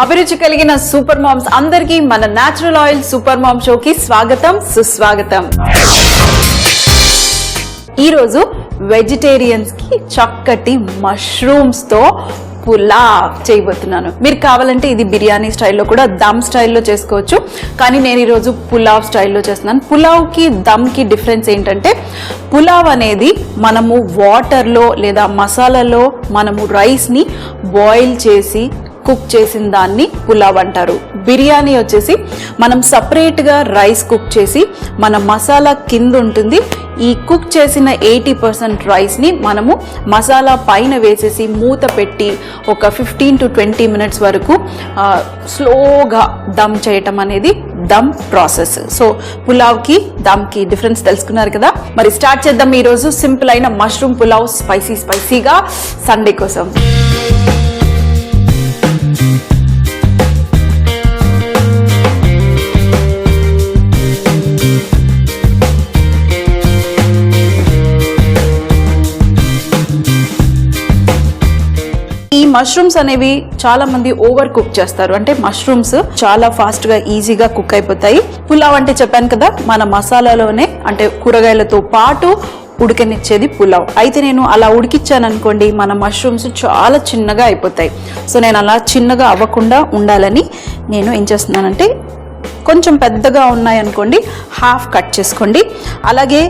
అభిరుచి కలిగిన super moms అందరికీ మన న్యాచురల్ ఆయిల్ సూపర్ మామ్ షోకి స్వాగతం సుస్వాగతం. ఈరోజు వెజిటేరియన్స్ కి చక్కటి మష్రూమ్స్ తో పులావ్ చేయబోతున్నాను. మీరు కావాలంటే ఇది బిర్యానీ స్టైల్లో కూడా దమ్ స్టైల్లో చేసుకోవచ్చు, కానీ నేను ఈరోజు పులావ్ స్టైల్లో చేస్తున్నాను. పులావ్కి దమ్కి డిఫరెన్స్ ఏంటంటే, పులావ్ అనేది మనము వాటర్లో లేదా మసాలాలో మనము రైస్ని బాయిల్ చేసి కుక్ చేసిన దాన్ని పులావ్ అంటారు. బిర్యానీ వచ్చేసి మనం సపరేట్గా రైస్ కుక్ చేసి మన మసాలా కింద ఉంటుంది. ఈ కుక్ చేసిన 80% రైస్ని మనము మసాలా పైన వేసేసి మూత పెట్టి ఒక 15 to 20 minutes వరకు స్లోగా దమ్ చేయటం అనేది దమ్ ప్రాసెస్. సో పులావ్కి దమ్కి డిఫరెన్స్ తెలుసుకున్నారు కదా. మరి స్టార్ట్ చేద్దాం ఈరోజు సింపుల్ అయిన మష్రూమ్ పులావ్ స్పైసీగా సండే కోసం. ఈ మష్రూమ్స్ అనేవి చాలా మంది ఓవర్ కుక్ చేస్తారు. అంటే మష్రూమ్స్ చాలా ఫాస్ట్ గా ఈజీగా కుక్ అయిపోతాయి. పులావ్ అంటే చెప్పాను కదా, మన మసాలాలోనే అంటే కూరగాయలతో పాటు ఉడకనిచ్చేది పులావ్. అయితే నేను అలా ఉడికిచ్చాను అనుకోండి, మన మష్రూమ్స్ చాలా చిన్నగా అయిపోతాయి. సో నేను అలా చిన్నగా అవ్వకుండా ఉండాలని నేను ఏం చేస్తున్నానంటే, కొంచెం పెద్దగా ఉన్నాయనుకోండి హాఫ్ కట్ చేసుకోండి. అలాగే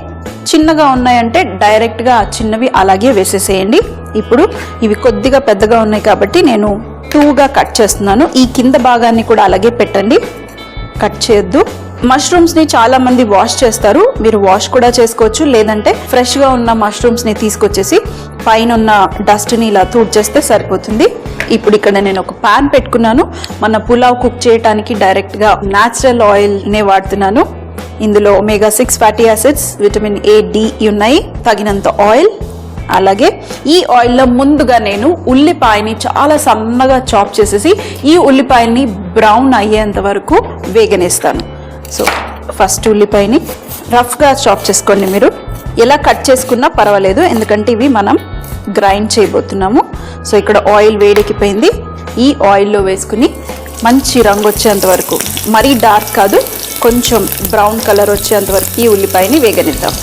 చిన్నగా ఉన్నాయంటే డైరెక్ట్గా చిన్నవి అలాగే వేసేసేయండి. ఇప్పుడు ఇవి కొద్దిగా పెద్దగా ఉన్నాయి కాబట్టి నేను 2గా కట్ చేస్తున్నాను. ఈ కింద భాగాన్ని కూడా అలాగే పెట్టండి, కట్ చేయొద్దు. మష్రూమ్స్ని చాలా మంది వాష్ చేస్తారు, మీరు వాష్ కూడా చేసుకోవచ్చు. లేదంటే ఫ్రెష్గా ఉన్న మష్రూమ్స్ని తీసుకొచ్చేసి పైన ఉన్న డస్ట్ని ఇలా తుడిచేస్తే సరిపోతుంది. ఇప్పుడు ఇక్కడ నేను ఒక ప్యాన్ పెట్టుకున్నాను. మన పులావ్ కుక్ చేయడానికి డైరెక్ట్గా న్యాచురల్ ఆయిల్నే వాడుతున్నాను. ఇందులో omega 6 fatty acids, vitamin A, D ఉన్నాయి, తగినంత ఆయిల్. అలాగే ఈ ఆయిల్లో ముందుగా నేను ఉల్లిపాయని చాలా సన్నగా చాప్ చేసేసి ఈ ఉల్లిపాయని బ్రౌన్ అయ్యేంత వరకు వేగనిస్తాను. సో ఫస్ట్ ఉల్లిపాయని రఫ్గా చాప్ చేసుకోండి. మీరు ఎలా కట్ చేసుకున్నా పర్వాలేదు, ఎందుకంటే ఇవి మనం గ్రైండ్ చేయబోతున్నాము. సో ఇక్కడ ఆయిల్ వేడెక్కిపోయింది. ఈ ఆయిల్లో వేసుకుని మంచి రంగు వచ్చేంత వరకు, మరీ డార్క్ కాదు, కొంచెం బ్రౌన్ కలర్ వచ్చేంత వరకు ఈ ఉల్లిపాయని వేగనిద్దాం.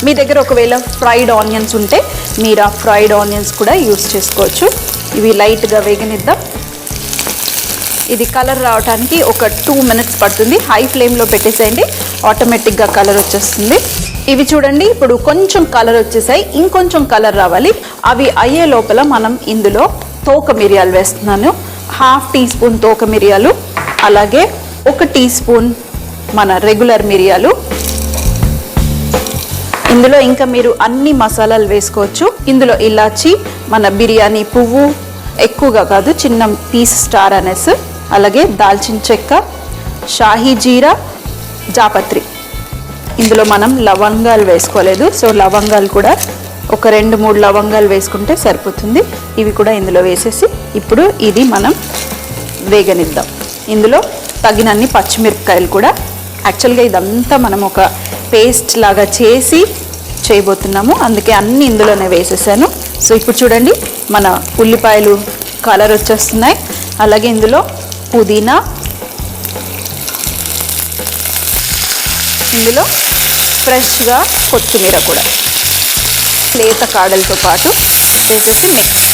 మీ దగ్గర ఒకవేళ ఫ్రైడ్ ఆనియన్స్ ఉంటే మీరు ఆ ఫ్రైడ్ ఆనియన్స్ కూడా యూస్ చేసుకోవచ్చు. ఇవి లైట్గా వేగనిద్దాం. ఇది కలర్ రావడానికి ఒక 2 minutes పడుతుంది. హై ఫ్లేమ్లో పెట్టేసేయండి, ఆటోమేటిక్గా కలర్ వచ్చేస్తుంది. ఇవి చూడండి, ఇప్పుడు కొంచెం కలర్ వచ్చేసాయి, ఇంకొంచెం కలర్ రావాలి. అవి అయ్యే లోపల మనం ఇందులో తోక మిరియాలు వేస్తున్నాను. 1/2 teaspoon తోక మిరియాలు, అలాగే 1 teaspoon మన రెగ్యులర్ మిరియాలు. ఇందులో ఇంకా మీరు అన్ని మసాలాలు వేసుకోవచ్చు. ఇందులో ఇలాచి, మన బిర్యానీ పువ్వు, ఎక్కువగా కాదు చిన్న పీస్ స్టార్ అనెస్, అలాగే దాల్చిన చెక్క, షాహీ జీరా, జాపత్రి. ఇందులో మనం లవంగాలు వేసుకోలేదు, సో లవంగాలు కూడా ఒక 2-3 లవంగాలు వేసుకుంటే సరిపోతుంది. ఇవి కూడా ఇందులో వేసేసి ఇప్పుడు ఇది మనం వేగనిద్దాం. ఇందులో తగినన్ని పచ్చిమిరపకాయలు కూడా. యాక్చువల్గా ఇదంతా మనం ఒక పేస్ట్ లాగా చేసి చేయబోతున్నాము, అందుకే అన్ని ఇందులోనే వేసేసాను. సో ఇప్పుడు చూడండి, మన ఉల్లిపాయలు కలర్ వచ్చేస్తున్నాయి. అలాగే ఇందులో పుదీనా, ఇందులో ఫ్రెష్గా కొత్తిమీర కూడా లేత కాడలతో పాటు వేసేసి మిక్స్.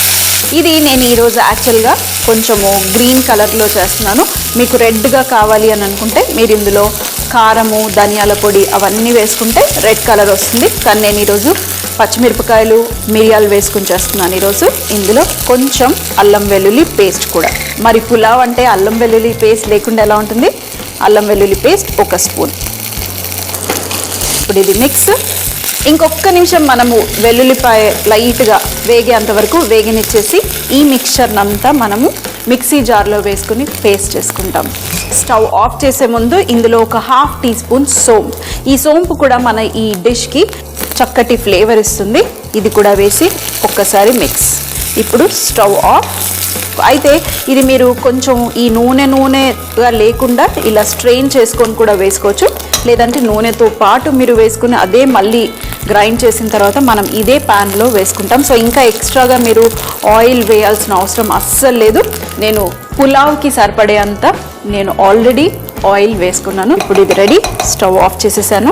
ఇది నేను ఈరోజు యాక్చువల్గా కొంచెము గ్రీన్ కలర్లో చేస్తున్నాను. మీకు రెడ్గా కావాలి అని అనుకుంటే మీరు ఇందులో కారము, ధనియాల పొడి అవన్నీ వేసుకుంటే రెడ్ కలర్ వస్తుంది. కానీ నేను ఈరోజు పచ్చిమిరపకాయలు, మిరియాలు వేసుకుని చేస్తున్నాను ఈరోజు. ఇందులో కొంచెం అల్లం వెల్లుల్లి పేస్ట్ కూడా. మరి పులావ్ అంటే అల్లం వెల్లుల్లి పేస్ట్ లేకుండా ఎలా ఉంటుంది? అల్లం వెల్లుల్లి పేస్ట్ 1 స్పూన్. ఇప్పుడు ఇది మిక్స్. ఇంకొక నిమిషం మనము వెల్లుల్లిపాయ లైట్గా వేగేంత వరకు వేగనిచ్చేసి ఈ మిక్చర్నంతా మనము మిక్సీ జార్లో వేసుకుని పేస్ట్ చేసుకుంటాం. స్టవ్ ఆఫ్ చేసే ముందు ఇందులో ఒక 1/2 teaspoon సోంపు. ఈ సోంపు కూడా మన ఈ డిష్కి చక్కటి ఫ్లేవర్ ఇస్తుంది. ఇది కూడా వేసి ఒక్కసారి మిక్స్. ఇప్పుడు స్టవ్ ఆఫ్. అయితే ఇది మీరు కొంచెం ఈ నూనెగా లేకుండా ఇలా స్ట్రెయిన్ చేసుకొని కూడా వేసుకోవచ్చు, లేదంటే నూనెతో పాటు మీరు వేసుకుని అదే మళ్ళీ గ్రైండ్ చేసిన తర్వాత మనం ఇదే ప్యాన్లో వేసుకుంటాం. సో ఇంకా ఎక్స్ట్రాగా మీరు ఆయిల్ వేయాల్సిన అవసరం అస్సలు లేదు. నేను పులావ్కి సరిపడే అంత నేను ఆల్రెడీ ఆయిల్ వేసుకున్నాను. ఇప్పుడు ఇది రెడీ. స్టవ్ ఆఫ్ చేసేసాను.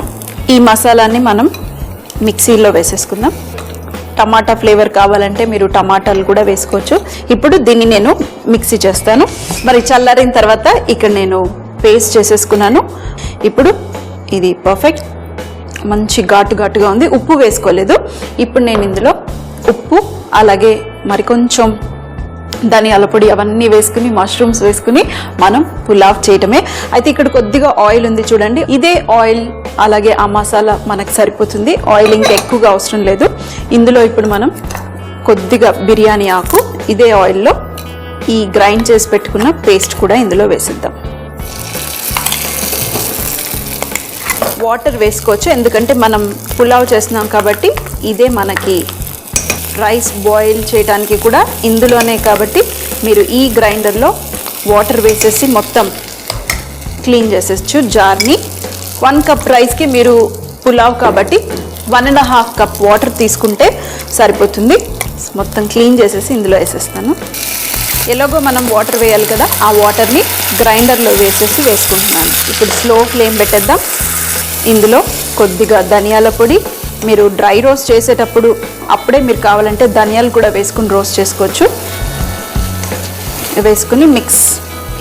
ఈ మసాలాని మనం మిక్సీలో వేసేసుకుందాం. టమాటా ఫ్లేవర్ కావాలంటే మీరు టమాటాలు కూడా వేసుకోవచ్చు. ఇప్పుడు దీన్ని నేను మిక్సీ చేస్తాను. మరి చల్లారిన తర్వాత ఇక్కడ నేను పేస్ట్ చేసేసుకున్నాను. ఇప్పుడు ఇది పర్ఫెక్ట్, మంచి ఘాటుగా ఉంది. ఉప్పు వేసుకోలేదు. ఇప్పుడు నేను ఇందులో ఉప్పు అలాగే మరికొంచెం ధనియాల పొడి అవన్నీ వేసుకుని మష్రూమ్స్ వేసుకుని మనం పులావ్ చేయటమే. అయితే ఇక్కడ కొద్దిగా ఆయిల్ ఉంది చూడండి. ఇదే ఆయిల్ అలాగే ఆ మసాలా మనకు సరిపోతుంది. ఆయిల్ ఇంకా ఎక్కువగా అవసరం లేదు. ఇందులో ఇప్పుడు మనం కొద్దిగా బిర్యానీ ఆకు ఇదే ఆయిల్లో ఈ గ్రైండ్ చేసి పెట్టుకున్న పేస్ట్ కూడా ఇందులో వేసిద్దాం. వాటర్ వేసుకోవచ్చు, ఎందుకంటే మనం పులావ్ చేస్తున్నాం కాబట్టి ఇదే మనకి రైస్ బాయిల్ చేయడానికి కూడా ఇందులోనే కాబట్టి మీరు ఈ గ్రైండర్లో వాటర్ వేసేసి మొత్తం క్లీన్ చేసేయచ్చు జార్ని. 1 కప్ రైస్కి మీరు పులావ్ కాబట్టి 1.5 కప్ వాటర్ తీసుకుంటే సరిపోతుంది. మొత్తం క్లీన్ చేసేసి ఇందులో వేసేస్తాను. ఎలాగో మనం వాటర్ వేయాలి కదా, ఆ వాటర్ని గ్రైండర్లో వేసుకుంటున్నాను. ఇప్పుడు స్లో ఫ్లేమ్ పెట్టేద్దాం. ఇందులో కొద్దిగా ధనియాల పొడి, మీరు డ్రై రోస్ట్ చేసేటప్పుడు అప్పుడే మీరు కావాలంటే ధనియాలు కూడా వేసుకుని రోస్ట్ చేసుకోవచ్చు. వేసుకుని మిక్స్.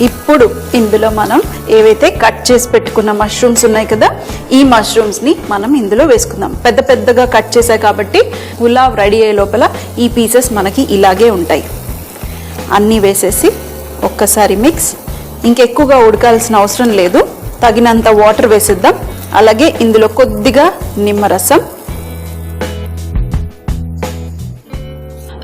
ఇప్పుడు ఇందులో మనం ఏవైతే కట్ చేసి పెట్టుకున్న మష్రూమ్స్ ఉన్నాయి కదా, ఈ మష్రూమ్స్ని మనం ఇందులో వేసుకుందాం. పెద్దగా కట్ చేసాయి కాబట్టి పులావ్ రెడీ అయ్యే లోపల ఈ పీసెస్ మనకి ఇలాగే ఉంటాయి. అన్నీ వేసేసి ఒక్కసారి మిక్స్. ఇంకెక్కువగా ఉడకాల్సిన అవసరం లేదు. తగినంత వాటర్ వేసేద్దాం. అలాగే ఇందులో కొద్దిగా నిమ్మరసం,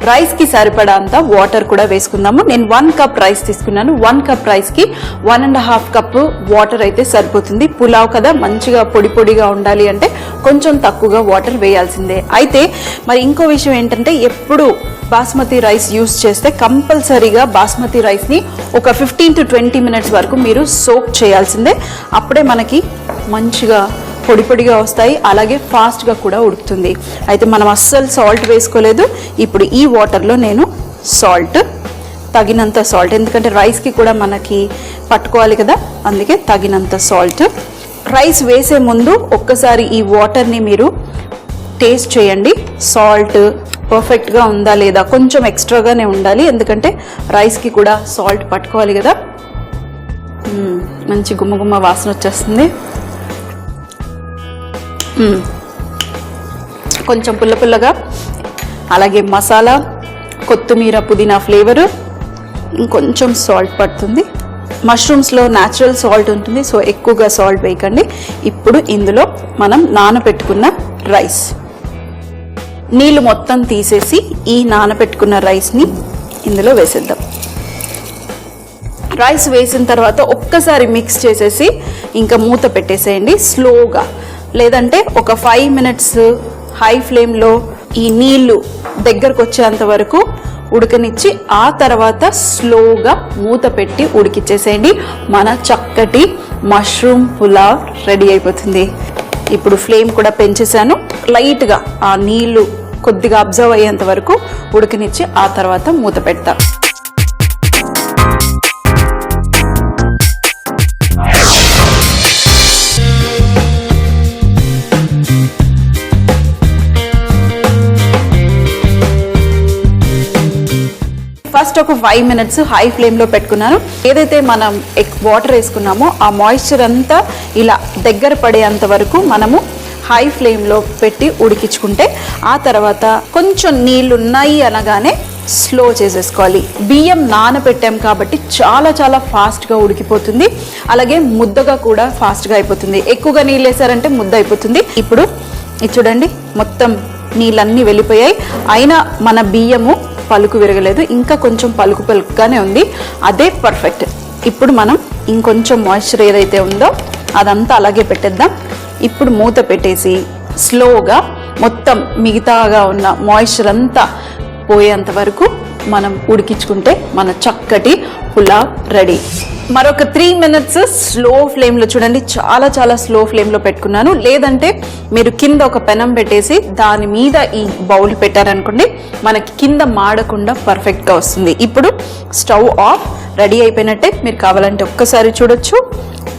రైస్కి సరిపడా అంత వాటర్ కూడా వేసుకుందాము. నేను 1 కప్ రైస్ తీసుకున్నాను. 1 కప్ రైస్కి 1.5 కప్పు వాటర్ అయితే సరిపోతుంది. పులావ్ కదా, మంచిగా పొడిగా ఉండాలి అంటే కొంచెం తక్కువగా వాటర్ వేయాల్సిందే. అయితే మరి ఇంకో విషయం ఏంటంటే, ఎప్పుడు బాస్మతి రైస్ యూస్ చేస్తే కంపల్సరీగా బాస్మతి రైస్ని ఒక 15 to 20 మినిట్స్ వరకు మీరు సోక్ చేయాల్సిందే. అప్పుడే మనకి మంచిగా పొడిగా వస్తాయి, అలాగే ఫాస్ట్గా కూడా ఉడుకుతుంది. అయితే మనం అస్సలు సాల్ట్ వేసుకోలేదు. ఇప్పుడు ఈ వాటర్లో నేను తగినంత సాల్ట్, ఎందుకంటే రైస్కి కూడా మనకి పట్టుకోవాలి కదా, అందుకే తగినంత సాల్ట్. రైస్ వేసే ముందు ఒక్కసారి ఈ వాటర్ని మీరు టేస్ట్ చేయండి. సాల్ట్ పర్ఫెక్ట్గా ఉందా లేదా, కొంచెం ఎక్స్ట్రాగానే ఉండాలి, ఎందుకంటే రైస్కి కూడా సాల్ట్ పట్టుకోవాలి కదా. మంచి గుమ్మగుమ్మ వాసన వచ్చేస్తుంది. కొంచెం పుల్లగా, అలాగే మసాలా, కొత్తిమీర, పుదీనా ఫ్లేవరు, ఇంకొంచెం సాల్ట్ పడుతుంది. మష్రూమ్స్లో న్యాచురల్ సాల్ట్ ఉంటుంది, సో ఎక్కువగా సాల్ట్ వేయకండి. ఇప్పుడు ఇందులో మనం నానబెట్టుకున్న రైస్, నీళ్ళు మొత్తం తీసేసి ఈ నానబెట్టుకున్న రైస్ని ఇందులో వేసేద్దాం. రైస్ వేసిన తర్వాత ఒక్కసారి మిక్స్ చేసేసి ఇంకా మూత పెట్టేసేయండి స్లోగా. లేదంటే ఒక 5 మినిట్స్ హై ఫ్లేమ్లో ఈ నీళ్లు దగ్గరకు వచ్చేంత వరకు ఉడకనిచ్చి ఆ తర్వాత స్లోగా మూత పెట్టి ఉడికిచ్చేసేయండి. మన చక్కటి మష్రూమ్ పులావ్ రెడీ అయిపోతుంది. ఇప్పుడు ఫ్లేమ్ కూడా పెంచేసాను. లైట్గా ఆ నీళ్లు కొద్దిగా అబ్జర్వ్ అయ్యేంత వరకు ఉడకనిచ్చి ఆ తర్వాత మూత పెడతా. ఫస్ట్ ఒక 5 మినిట్స్ హై ఫ్లేమ్లో పెట్టుకున్నాను. ఏదైతే మనం వాటర్ వేసుకున్నామో ఆ మాయిశ్చర్ అంతా ఇలా దగ్గర పడేంత వరకు మనము హై ఫ్లేమ్లో పెట్టి ఉడికించుకుంటే ఆ తర్వాత కొంచెం నీళ్ళు ఉన్నాయి అనగానే స్లో చేసేసుకోవాలి. బియ్యం నానబెట్టాం కాబట్టి చాలా ఫాస్ట్గా ఉడికిపోతుంది, అలాగే ముద్దగా కూడా ఫాస్ట్గా అయిపోతుంది. ఎక్కువగా నీళ్ళు వేసారంటే ముద్ద అయిపోతుంది. ఇప్పుడు ఇది చూడండి, మొత్తం నీళ్ళన్నీ వెళ్ళిపోయాయి, అయినా మన బియ్యము పలుకు విరగలేదు, ఇంకా కొంచెం పలుకుగానే ఉంది. అదే పర్ఫెక్ట్. ఇప్పుడు మనం ఇంకొంచెం మాయిశ్చర్ ఏదైతే ఉందో అదంతా అలాగే పెట్టేద్దాం. ఇప్పుడు మూత పెట్టేసి స్లోగా మొత్తం మిగతాగా ఉన్న మాయిశ్చర్ అంతా పోయేంత వరకు మనం ఉడికించుకుంటే మన చక్కటి పులావ్ రెడీ. మరొక 3 minutes స్లో ఫ్లేమ్లో చూడండి, చాలా చాలా స్లో ఫ్లేమ్లో పెట్టుకున్నాను. లేదంటే మీరు కింద ఒక పెనం పెట్టేసి దాని మీద ఈ బౌల్ పెట్టారనుకోండి, మనకి కింద మాడకుండా పర్ఫెక్ట్గా వస్తుంది. ఇప్పుడు స్టవ్ ఆఫ్, రెడీ అయిపోయినట్టే. మీరు కావాలంటే ఒక్కసారి చూడొచ్చు.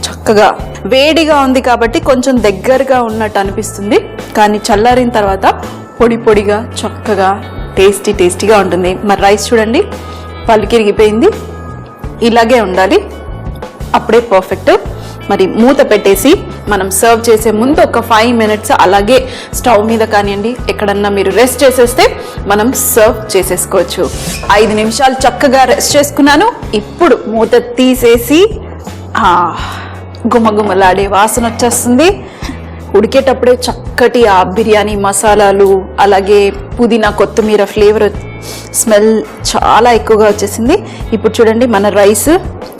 చక్కగా వేడిగా ఉంది కాబట్టి కొంచెం దగ్గరగా ఉన్నట్టు అనిపిస్తుంది, కానీ చల్లారిన తర్వాత పొడి పొడిగా చక్కగా టేస్టీగా ఉంటుంది. మరి రైస్ చూడండి పలికిరిగిపోయింది, ఇలాగే ఉండాలి, అప్పుడే పర్ఫెక్ట్. మరి మూత పెట్టేసి మనం సర్వ్ చేసే ముందు ఒక 5 minutes అలాగే స్టవ్ మీద కానివ్వండి ఎక్కడన్నా మీరు రెస్ట్ చేసేస్తే మనం సర్వ్ చేసేసుకోవచ్చు. 5 నిమిషాలు చక్కగా రెస్ట్ చేసుకున్నాను. ఇప్పుడు మూత తీసేసి గుమగుమలాడే వాసన వచ్చేస్తుంది. ఉడికేటప్పుడే చక్కటి ఆ బిర్యానీ మసాలాలు అలాగే పుదీనా కొత్తిమీర ఫ్లేవర్ స్మెల్ చాలా ఎక్కువగా వచ్చేసింది. ఇప్పుడు చూడండి మన రైస్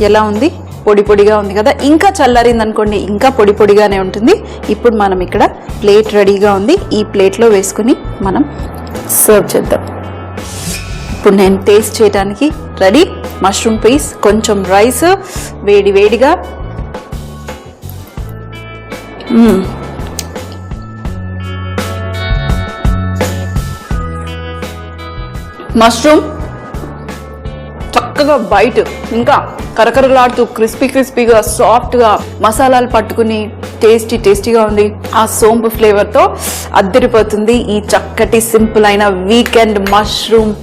ఎలా ఉంది, పొడి పొడిగా ఉంది కదా. ఇంకా చల్లారింది అనుకోండి ఇంకా పొడి పొడిగానే ఉంటుంది. ఇప్పుడు మనం ఇక్కడ ప్లేట్ రెడీగా ఉంది, ఈ ప్లేట్లో వేసుకుని మనం సర్వ్ చేద్దాం. ఇప్పుడు నేను టేస్ట్ చేయడానికి రెడీ. మష్రూమ్ పీస్, కొంచెం రైస్ వేడి వేడిగా. మష్రూమ్ చక్కగా బయట ఇంకా కరకరలాడుతూ క్రిస్పీగా సాఫ్ట్గా మసాలాలు పట్టుకుని టేస్టీగా ఉంది. ఆ సోంపు ఫ్లేవర్తో అద్దరిపోతుంది ఈ చక్కటి సింపుల్ అయిన వీకెండ్ మష్రూమ్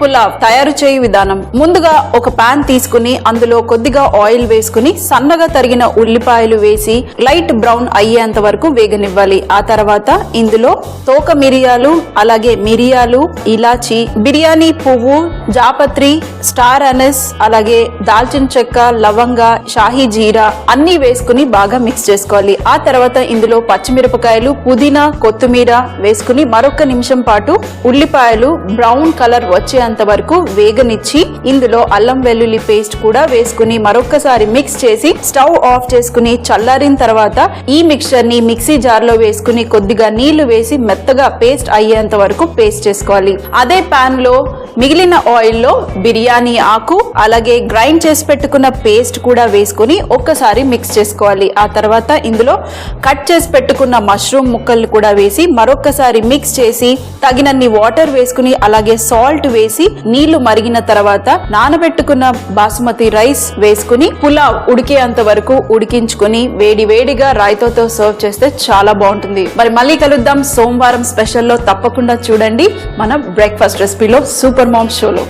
పులావ్ తయారు చేయ విధానం. ముందుగా ఒక పాన్ తీసుకుని అందులో కొద్దిగా ఆయిల్ వేసుకుని సన్నగా తరిగిన ఉల్లిపాయలు వేసి లైట్ బ్రౌన్ అయ్యేంత వరకు వేగనివ్వాలి. ఆ తర్వాత ఇందులో తోక మిరియాలు అలాగే మిరియాలు, ఇలాచి, బిర్యానీ పువ్వు, జాపత్రి, స్టార్ అనస్, అలాగే దాల్చిన చెక్క, లవంగ, షాహీ జీరా అన్ని వేసుకుని బాగా మిక్స్ చేసుకోవాలి. ఆ తర్వాత ఇందులో పచ్చిమిరపకాయలు, పుదీనా, కొత్తిమీర వేసుకుని మరొక నిమిషం పాటు ఉల్లిపాయలు బ్రౌన్ కలర్ వచ్చేంత వరకు వేగనిచ్చి ఇందులో అల్లం వెల్లుల్లి పేస్ట్ కూడా వేసుకుని మరొకసారి మిక్స్ చేసి స్టవ్ ఆఫ్ చేసుకుని చల్లారిన తర్వాత ఈ మిక్చర్ ని మిక్సీ జార్ లో వేసుకుని కొద్దిగా నీళ్లు వేసి మెత్తగా పేస్ట్ అయ్యేంత వరకు పేస్ట్ చేసుకోవాలి. అదే పాన్ లో మిగిలిన ఆయిల్ లో బిర్యానీ ఆకు అలాగే గ్రైండ్ చేసి పెట్టుకున్న పేస్ట్ కూడా వేసుకుని ఒక్కసారి మిక్స్ చేసుకోవాలి. ఆ తర్వాత ఇందులో కట్ చేసి పెట్టుకున్న మష్రూమ్ ముక్కలు కూడా వేసి మరొకసారి మిక్స్ చేసి తగినన్ని వాటర్ వేసుకుని అలాగే సాల్ట్ వేసి నీళ్లు మరిగిన తర్వాత నానబెట్టుకున్న బాసుమతి రైస్ వేసుకుని పులావ్ ఉడికేంత వరకు ఉడికించుకుని వేడిగా రాయితోతో సర్వ్ చేస్తే చాలా బాగుంటుంది. మరి మళ్ళీ కలుద్దాం సోమవారం స్పెషల్లో. తప్పకుండా చూడండి మన బ్రేక్ఫాస్ట్ రెసిపీలో సూపర్ మామ్ షోలో.